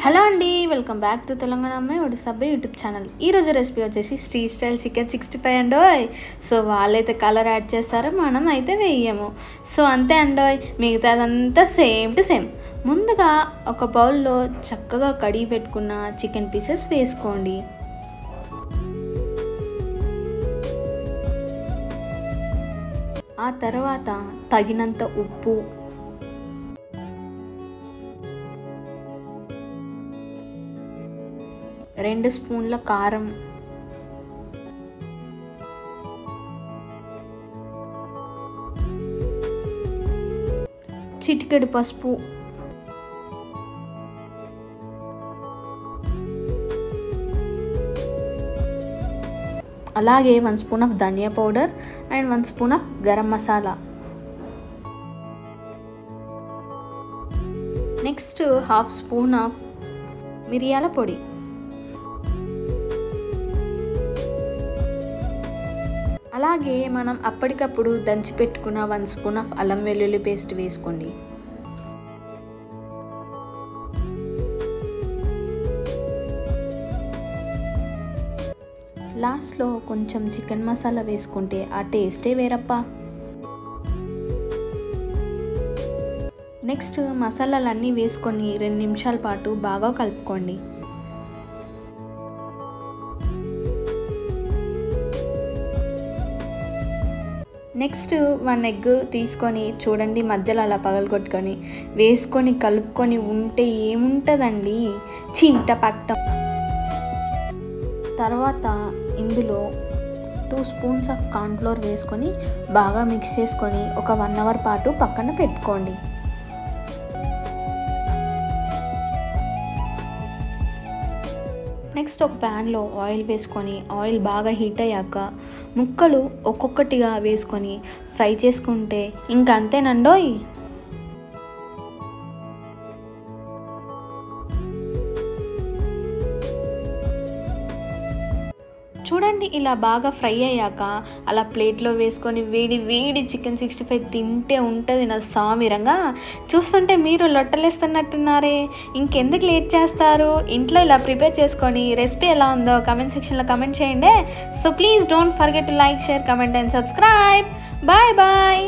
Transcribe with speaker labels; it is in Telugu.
Speaker 1: హలో అండి, వెల్కమ్ బ్యాక్ టు తెలంగాణ అమ్మాయి ఒడిస్సా యూట్యూబ్ ఛానల్. ఈరోజు రెసిపీ వచ్చేసి స్ట్రీట్ స్టైల్ చికెన్ 65 అండోయ్. సో వాళ్ళైతే కలర్ యాడ్ చేస్తారో మనం అయితే వేయము. సో అంతే అండోయ్, మిగతా అదంతా సేమ్ టు సేమ్. ముందుగా ఒక బౌల్లో చక్కగా కడిగి పెట్టుకున్న చికెన్ పీసెస్ వేసుకోండి. ఆ తర్వాత తగినంత ఉప్పు, 2 స్పూన్ల కారం, చిటికెడు పసుపు, అలాగే 1 spoon of dhaniya powder and 1 spoon of garam masala. Next 1/2 spoon of మిరియాల పొడి. అలాగే మనం అప్పటికప్పుడు దంచి పెట్టుకున్న 1 స్పూన్ ఆఫ్ అల్లం వెల్లుల్లి పేస్ట్ వేసుకోండి. లాస్ట్లో కొంచెం చికెన్ మసాలా వేసుకుంటే ఆ టేస్టే వేరప్ప. నెక్స్ట్ మసాలాలన్నీ వేసుకొని 2 నిమిషాల పాటు బాగా కలుపుకోండి. నెక్స్ట్ 1 ఎగ్ తీసుకొని చూడండి, మధ్యలో అలా పగలగొట్టుకొని వేసుకొని కలుపుకొని ఉంటే ఏముంటుందండి, చింట పట్టం. తర్వాత ఇందులో 2 స్పూన్స్ ఆఫ్ కార్న్ఫ్లోర్ వేసుకొని బాగా మిక్స్ చేసుకొని ఒక 1 అవర్ పాటు పక్కన పెట్టుకోండి. నెక్స్ట్ ఒక ప్యాన్లో ఆయిల్ వేసుకొని ఆయిల్ బాగా హీట్ అయ్యాక ముక్కలు ఒక్కొక్కటిగా వేసుకొని ఫ్రై చేసుకుంటే ఇంకా అంతేనండోయ్. చూడండి, ఇలా బాగా ఫ్రై అయ్యాక అలా ప్లేట్లో వేసుకొని వేడి వేడి చికెన్ 65 తింటే ఉంటుంది నా సామిరంగా. చూస్తుంటే మీరు లొట్టలేస్తున్నట్టున్నారే, ఇంకెందుకు లేట్ చేస్తారు? ఇంట్లో ఇలా ప్రిపేర్ చేసుకొని రెసిపీ ఎలా ఉందో కమెంట్ సెక్షన్లో కమెంట్ చేయండి. So please don't forget to like, share, comment and subscribe. Bye bye.